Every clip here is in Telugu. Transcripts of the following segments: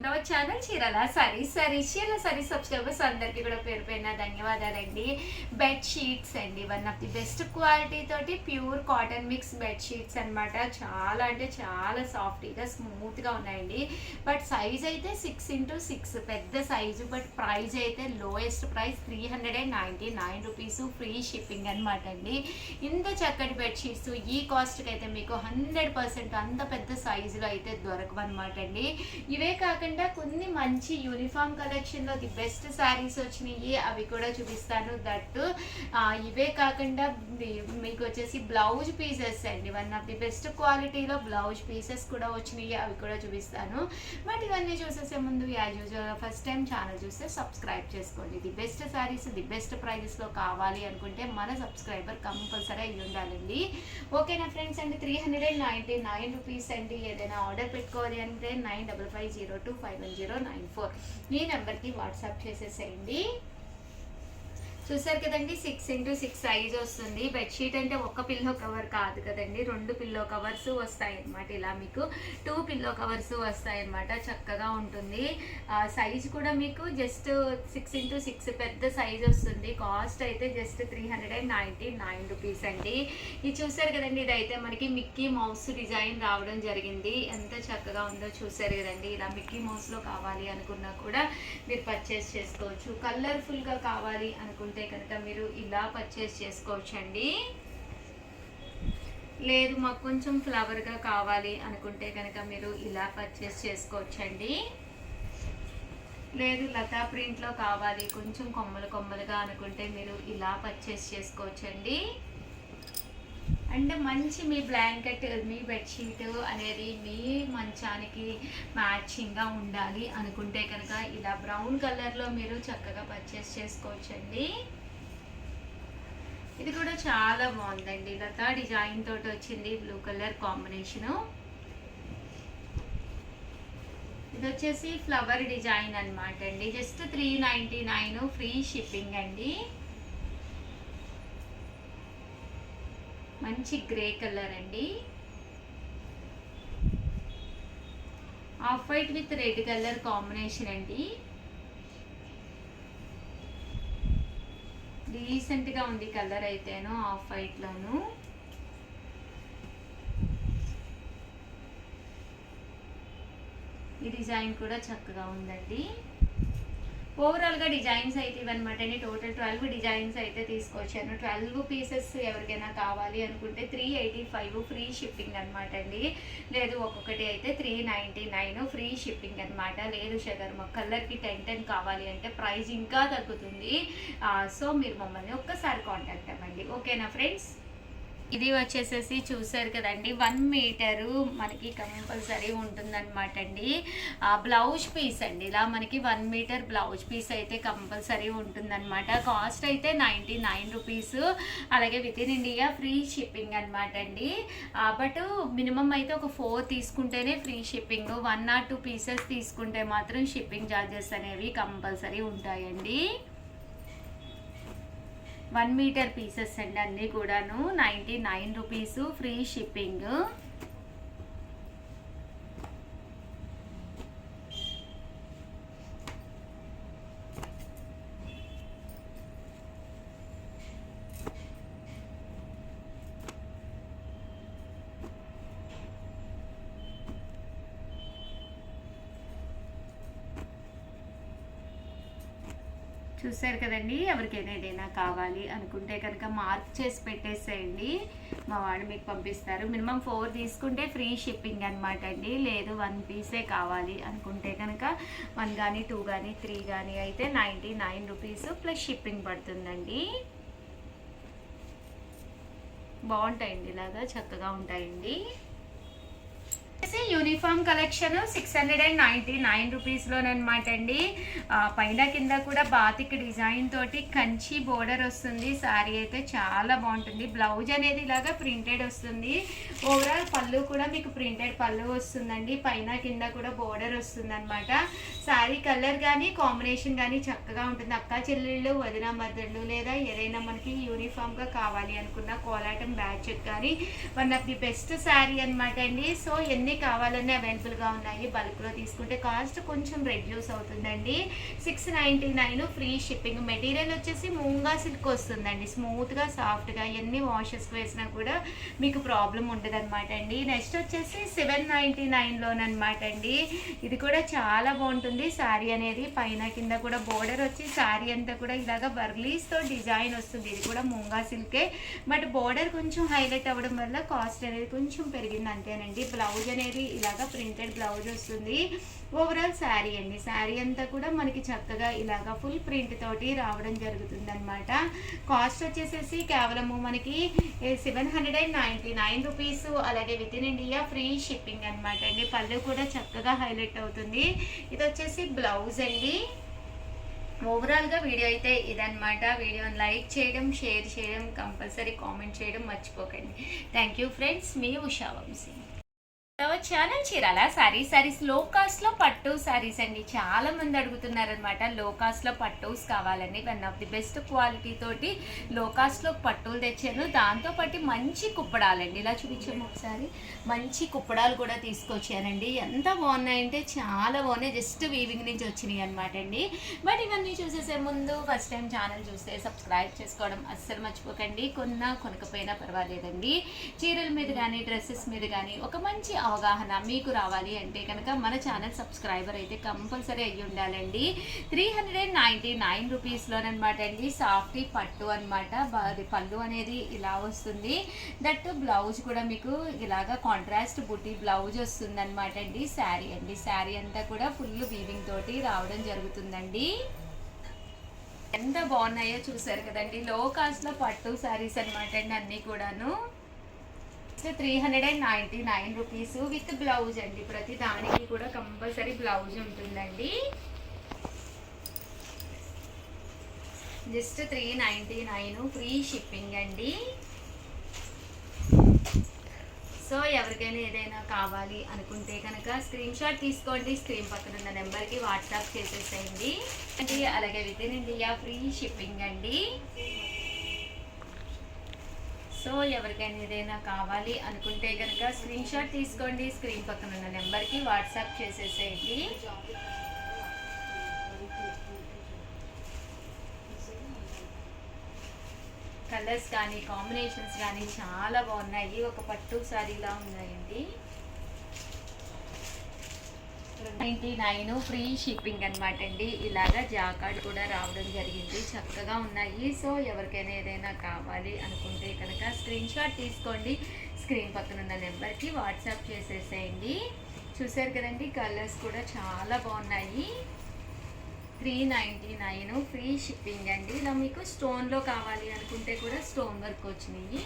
ఛానల్ చీరల చీరల సబ్స్క్రైబర్స్ అందరికీ కూడా పేరు పేరున ధన్యవాదాలండి. బెడ్ షీట్స్ అండి, one of the best quality తోటి pure cotton mix bed sheets అనమాట. చాలా అంటే చాలా సాఫ్ట్గా స్మూత్గా ఉన్నాయండి. బట్ సైజ్ అయితే 6x6 పెద్ద సైజు. బట్ ప్రైస్ అయితే lowest price 399 rupees, free shipping అనమాట అండి. ఇంత చక్కటి బెడ్ షీట్స్ ఈ కాస్ట్కి అయితే మీకు 100% అంత పెద్ద సైజులో అయితే దొరకవన్నమాట అండి. ఇవే కాకుండా కొన్ని మంచి యూనిఫామ్ కలెక్షన్ లో ది బెస్ట్ శారీస్ వచ్చినాయి, అవి కూడా చూపిస్తాను. దట్టు ఇవే కాకుండా మీకు వచ్చేసి బ్లౌజ్ పీసెస్ అండి, వన్ ఆఫ్ ది బెస్ట్ క్వాలిటీలో బ్లౌజ్ పీసెస్ కూడా వచ్చినాయి, అవి కూడా చూపిస్తాను. బట్ ఇవన్నీ చూసేసే ముందు as usual first time channel చూస్తే సబ్స్క్రైబ్ చేసుకోండి. The best sarees the best prices లో కావాలి అనుకుంటే మన సబ్స్క్రైబర్ కంపల్సరీ అయ్యి ఉండాలండి. ఓకేనా ఫ్రెండ్స్ అండి. 399 రూపీస్ అండి. ఏదైనా ఆర్డర్ పెట్టుకోవాలి అంటే 9550251094 ఈ నెంబర్కి వాట్సాప్ చేసేసేయండి. చూసారు కదండి, 6x6 సైజ్ వస్తుంది. బెడ్షీట్ అంటే ఒక పిల్లో కవర్ కాదు కదండి, 2 పిల్లో కవర్స్ వస్తాయి అన్నమాట. ఇలా మీకు 2 పిల్లో కవర్స్ వస్తాయి అన్నమాట. చక్కగా ఉంటుంది. సైజ్ కూడా మీకు జస్ట్ 6x6 పెద్ద సైజ్ వస్తుంది. కాస్ట్ అయితే జస్ట్ 399 రూపీస్ అండి. ఇది చూసారు కదండి, ఇదైతే మనకి మిక్కీ మౌస్ డిజైన్ రావడం జరిగింది. ఎంత చక్కగా ఉందో చూసారు కదండి. ఇలా మిక్కీ మౌస్లో కావాలి అనుకున్నా కూడా మీరు పర్చేస్ చేసుకోవచ్చు. కలర్ఫుల్గా కావాలి అనుకుంటే కనుక మీరు ఇలా పర్చేస్ చేసుకోవచ్చండి. లేదు మాకు కొంచెం ఫ్లవర్గా కావాలి అనుకుంటే కనుక మీరు ఇలా పర్చేస్ చేసుకోవచ్చండి. లేదు లతా ప్రింట్లో కావాలి కొంచెం కొమ్మలుగా అనుకుంటే మీరు ఇలా పర్చేస్ చేసుకోవచ్చండి. అంటే మంచి మీ బ్లాంకెట్ మీ బెడ్షీట్ అనేది మీ మంచానికి మ్యాచింగ్గా ఉండాలి అనుకుంటే కనుక ఇలా బ్రౌన్ కలర్లో మీరు చక్కగా పర్చేస్ చేసుకోవచ్చండి. ఇది కూడా చాలా బాగుందండి. లతా డిజైన్ తోటి వచ్చింది, బ్లూ కలర్ కాంబినేషను. ఇది వచ్చేసి ఫ్లవర్ డిజైన్ అనమాట అండి. జస్ట్ 399 ఫ్రీ షిప్పింగ్ అండి. మంచి గ్రే కలర్ అండి. Off white with red colour combination అండి. డీసెంట్గా ఉంది కలర్ అయితేను ఆఫ్ వైట్లోను. ఈ డిజైన్ కూడా చక్కగా ఉందండి. ఓవరాల్గా డిజైన్స్ అయితే ఇవన్నమాట అండి. టోటల్ 12 డిజైన్స్ అయితే తీసుకొచ్చాను. 12 పీసెస్ ఎవరికైనా కావాలి అనుకుంటే 385 ఫ్రీ షిప్పింగ్ అనమాట అండి. లేదు ఒక్కొక్కటి అయితే 399 ఫ్రీ షిప్పింగ్ అనమాట. లేదు షగర్ మా కలర్కి 10 కావాలి అంటే ప్రైస్ ఇంకా తగ్గుతుంది. సో మీరు మమ్మల్ని ఒక్కసారి కాంటాక్ట్ అవ్వండి. ఓకేనా ఫ్రెండ్స్. ఇది వచ్చేసేసి చూసారు కదండి, 1 మీటరు మనకి కంపల్సరీ ఉంటుందన్నమాట అండి. బ్లౌజ్ పీస్ అండి. ఇలా మనకి 1 మీటర్ బ్లౌజ్ పీస్ అయితే కంపల్సరీ ఉంటుందన్నమాట. కాస్ట్ అయితే 99 రూపీస్. అలాగే with in India free shipping అనమాట అండి. బట్ మినిమం అయితే ఒక 4 తీసుకుంటేనే ఫ్రీ షిప్పింగ్. 1 or 2 పీసెస్ తీసుకుంటే మాత్రం షిప్పింగ్ ఛార్జెస్ అనేవి కంపల్సరీ ఉంటాయండి. 1 మీటర్ పీసెస్ అండి అన్నీ కూడాను 99 రూపీస్ ఫ్రీ షిప్పింగ్. చూసారు కదండి, ఎవరికైనా ఏదైనా కావాలి అనుకుంటే కనుక మార్క్ చేసి పెట్టేసేయండి, మా వాడు మీకు పంపిస్తారు. మినిమం 4 తీసుకుంటే ఫ్రీ షిప్పింగ్ అనమాట అండి. లేదు 1 పీసే కావాలి అనుకుంటే కనుక 1 కానీ 2 కానీ 3 కానీ అయితే 99 రూపీస్ ప్లస్ షిప్పింగ్ పడుతుందండి. బాగుంటాయండి, ఇలాగా చక్కగా ఉంటాయండి. యూనిఫామ్ కలెక్షన్ 699 రూపీస్లోనమాట అండి. పైన కింద కూడా బాతిక్ డిజైన్ తోటి కంచి బోర్డర్ వస్తుంది. శారీ అయితే చాలా బాగుంటుంది. బ్లౌజ్ అనేది ఇలాగా ప్రింటెడ్ వస్తుంది. ఓవరాల్ పళ్ళు కూడా మీకు ప్రింటెడ్ పళ్ళు వస్తుందండి. పైన కింద కూడా బోర్డర్ వస్తుంది అనమాట. శారీ కలర్ కానీ కాంబినేషన్ కానీ చక్కగా ఉంటుంది. అక్క చెల్లెళ్ళు వదిన మద్దళ్ళు లేదా ఏదైనా మనకి యూనిఫామ్గా కావాలి అనుకున్న కోలాటం బ్యాచ్ కానీ one of the best sari అనమాట అండి. సో ఎన్ని ఎన్ని కావాలన్నా అవైలబుల్గా ఉన్నాయి. బల్క్లో తీసుకుంటే కాస్ట్ కొంచెం రెడ్యూస్ అవుతుందండి. 699 ఫ్రీ షిప్పింగ్. మెటీరియల్ వచ్చేసి మూంగా సిల్క్ వస్తుందండి, స్మూత్గా సాఫ్ట్గా, ఎన్ని వాషెస్కి వేసినా కూడా మీకు ప్రాబ్లం ఉండదు అనమాట అండి. నెక్స్ట్ వచ్చేసి 799లోనమాట అండి. ఇది కూడా చాలా బాగుంటుంది. శారీ అనేది పైన కింద కూడా బోర్డర్ వచ్చి శారీ అంతా కూడా ఇలాగా బర్లీస్తో డిజైన్ వస్తుంది. ఇది కూడా మూంగా సిల్కే, బట్ బోర్డర్ కొంచెం హైలైట్ అవ్వడం వల్ల కాస్ట్ అనేది కొంచెం పెరిగింది అంతేనండి. బ్లౌజ్ అనేది ఇలాగా ప్రింటెడ్ బ్లౌజ్ వస్తుంది. ఓవరాల్ శారీ అండి, శారీ అంతా కూడా మనకి చక్కగా ఇలాగా ఫుల్ ప్రింట్ తోటి రావడం జరుగుతుంది అనమాట. కాస్ట్ వచ్చేసేసి కేవలము మనకి 799 రూపీస్. అలాగే with in India free shipping అనమాట అండి. పళ్ళు కూడా చక్కగా హైలైట్ అవుతుంది. ఇది వచ్చేసి బ్లౌజ్ అండి. ఓవరాల్గా వీడియో అయితే ఇదనమాట. వీడియోని లైక్ చేయడం, షేర్ చేయడం, కంపల్సరీ కామెంట్ చేయడం మర్చిపోకండి. థ్యాంక్ యూ ఫ్రెండ్స్, మీ ఉషా వంశీ. ఛానల్ చీరాల సారీస్ లో కాస్ట్ లో పట్టు సారీస్ అండి. చాలా మంది అడుగుతున్నారనమాట, లో కాస్ట్ లో పట్టూస్ కావాలని. One of the best quality తోటి లో కాస్ట్ లో పట్టులు తెచ్చాను. దాంతో పాటు మంచి కుప్పడాలండి, ఇలా చూపించాము ఒకసారి. మంచి కుప్పడాలు కూడా తీసుకొచ్చానండి. ఎంత బాగున్నాయంటే చాలా బాగున్నాయి. జస్ట్ వీవింగ్ నుంచి వచ్చినాయి అనమాట అండి. బట్ ఇవన్నీ చూసేసే ముందు ఫస్ట్ టైం ఛానల్ చూస్తే సబ్స్క్రైబ్ చేసుకోవడం అస్సలు మర్చిపోకండి. కొనకపోయినా పర్వాలేదండి. చీరల మీద కానీ డ్రెస్సెస్ మీద కానీ ఒక మంచి అవగాహన మీకు రావాలి అంటే కనుక మన ఛానల్ సబ్స్క్రైబర్ అయితే కంపల్సరీ అయ్యి ఉండాలండి. 399 రూపీస్లోనమాట అండి. సాఫ్టీ పట్టు అనమాట. పళ్ళు అనేది ఇలా వస్తుంది. దట్ బ్లౌజ్ కూడా మీకు ఇలాగా కాంట్రాస్ట్ బుటీ బ్లౌజ్ వస్తుంది అనమాట అండి. శారీ అండి, శారీ అంతా కూడా ఫుల్ వీవింగ్ తోటి రావడం జరుగుతుందండి. ఎంత బాగున్నాయో చూసారు కదండి. లో కాస్ట్ లో పట్టు శారీస్ అనమాట అండి అన్నీ కూడాను. 399 రూపీస్ విత్ బ్లౌజ్ అండి. ప్రతి దానికి కూడా కంపల్సరీ బ్లౌజ్ ఉంటుందండి. జస్ట్ 399 ఫ్రీ షిప్పింగ్ అండి. సో ఎవరికైనా ఏదైనా కావాలి అనుకుంటే కనుక స్క్రీన్ షాట్ తీసుకోండి. స్క్రీన్ పక్కన ఉన్న నెంబర్కి వాట్సాప్ చేసేసేయండి అండి. అలాగే with in India free shipping అండి. సో ఎవరికైనా ఏదైనా కావాలి అనుకుంటే కనుక స్క్రీన్ షాట్ తీసుకోండి. స్క్రీన్ పక్కన ఉన్న నెంబర్కి వాట్సాప్ చేసేసేయండి. కలర్స్ కానీ కాంబినేషన్స్ కానీ చాలా బాగున్నాయి. ఒక పట్టు సారీలా ఉన్నాయండి. 99 ఫ్రీ షిప్పింగ్ అనమాట అండి. ఇలాగా జాకార్డ్ కూడా రావడం జరిగింది. చక్కగా ఉన్నాయి. సో ఎవరికైనా ఏదైనా కావాలి అనుకుంటే కనుక స్క్రీన్ షాట్ తీసుకోండి. స్క్రీన్ పక్కన ఉన్న నెంబర్కి వాట్సాప్ చేసేసేయండి. చూసారు కదండి, కలర్స్ కూడా చాలా బాగున్నాయి. 399 ఫ్రీ షిప్పింగ్ అండి. ఇలా మీకు స్టోన్లో కావాలి అనుకుంటే కూడా స్టోన్ వర్క్ వచ్చినాయి.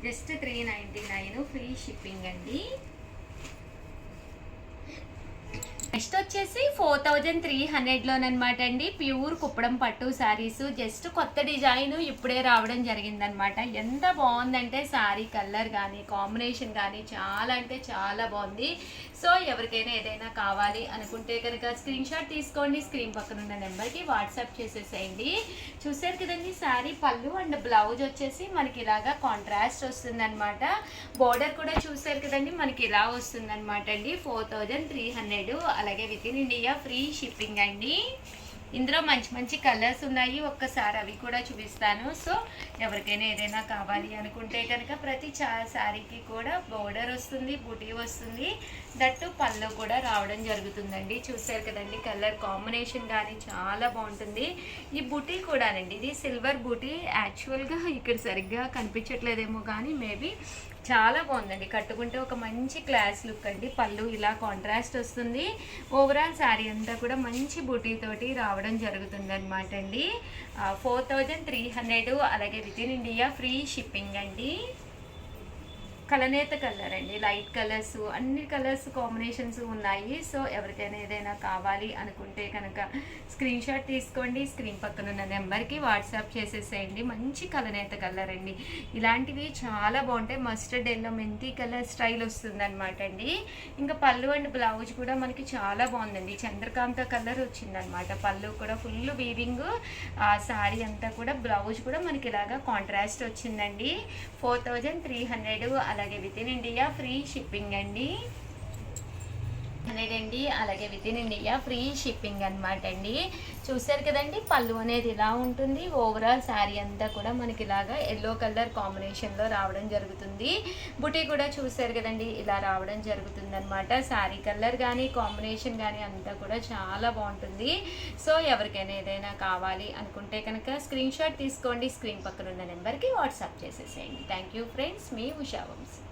జస్ట్ 399 ఫ్రీ షిప్పింగ్ అండి. నెక్స్ట్ వచ్చేసి 4300లోనమాట అండి. ప్యూర్ కుప్పడం పట్టు శారీస్. జస్ట్ కొత్త డిజైన్ ఇప్పుడే రావడం జరిగిందనమాట. ఎంత బాగుందంటే శారీ కలర్ కానీ కాంబినేషన్ కానీ చాలా అంటే చాలా బాగుంది. సో ఎవరికైనా ఏదైనా కావాలి అనుకుంటే కనుక స్క్రీన్ షాట్ తీసుకోండి. స్క్రీన్ పక్కన ఉన్న నెంబర్కి వాట్సాప్ చేసేసేయండి. చూసారు కదండి, శారీ పళ్ళు అండ్ బ్లౌజ్ వచ్చేసి మనకి ఇలాగా కాంట్రాస్ట్ వస్తుందన్నమాట. బోర్డర్ కూడా చూసారు కదండి, మనకి ఇలా వస్తుందన్నమాట అండి. 4300. అలాగే with in India free shipping అండి. ఇందులో మంచి మంచి కలర్స్ ఉన్నాయి. ఒక్కసారి అవి కూడా చూపిస్తాను. సో ఎవరికైనా ఏదైనా కావాలి అనుకుంటే కనుక ప్రతి శారీకి కూడా బోర్డర్ వస్తుంది, బూటీ వస్తుంది, దట్టు పళ్ళు కూడా రావడం జరుగుతుందండి. చూసారు కదండి, కలర్ కాంబినేషన్ కానీ చాలా బాగుంటుంది. ఈ బూటీ కూడానండి, ఇది సిల్వర్ బూటీ. యాక్చువల్గా ఇక్కడ సరిగ్గా కనిపించట్లేదేమో కానీ మేబీ చాలా బాగుందండి. కట్టుకుంటే ఒక మంచి క్లాస్ లుక్ అండి. పళ్ళు ఇలా కాంట్రాస్ట్ వస్తుంది. ఓవరాల్ శారీ అంతా కూడా మంచి బూటీ తోటి రావడం జరుగుతుంది అనమాట అండి. 4300. అలాగే with in India free shipping అండి. కలనేత కలర్ అండి, లైట్ కలర్స్, అన్ని కలర్స్ కాంబినేషన్స్ ఉన్నాయి. సో ఎవరికైనా ఏదైనా కావాలి అనుకుంటే కనుక స్క్రీన్ షాట్ తీసుకోండి. స్క్రీన్ పక్కన ఉన్న నెంబర్కి వాట్సాప్ చేసేసేయండి. మంచి కలనేత కలర్ అండి. ఇలాంటివి చాలా బాగుంటాయి. మస్టర్డ్ ఎల్లో మెంతి కలర్ స్టైల్ వస్తుంది అనమాట అండి. ఇంకా పళ్ళు అండ్ బ్లౌజ్ కూడా మనకి చాలా బాగుందండి. చంద్రకాంత కలర్ వచ్చిందనమాట. పళ్ళు కూడా ఫుల్ వీవింగ్. శారీ అంతా కూడా బ్లౌజ్ కూడా మనకి ఇలాగా కాంట్రాస్ట్ వచ్చిందండి. 4300. అలాగే with in India free shipping అండి. అండి. అలాగే with in India free shipping అనమాట అండి. చూసారు కదండి, పళ్ళు అనేది ఇలా ఉంటుంది. ఓవరాల్ శారీ అంతా కూడా మనకి ఇలాగా ఎల్లో కలర్ కాంబినేషన్లో రావడం జరుగుతుంది. బుటీ కూడా చూసారు కదండి, ఇలా రావడం జరుగుతుంది అనమాట. శారీ కలర్ కానీ కాంబినేషన్ కానీ అంతా కూడా చాలా బాగుంటుంది. సో ఎవరికైనా ఏదైనా కావాలి అనుకుంటే కనుక స్క్రీన్ షాట్ తీసుకోండి, స్క్రీన్ పక్కన ఉన్న నెంబర్కి వాట్సాప్ చేసేసేయండి. థ్యాంక్ యూ ఫ్రెండ్స్, మీ ఉషా వంశీ.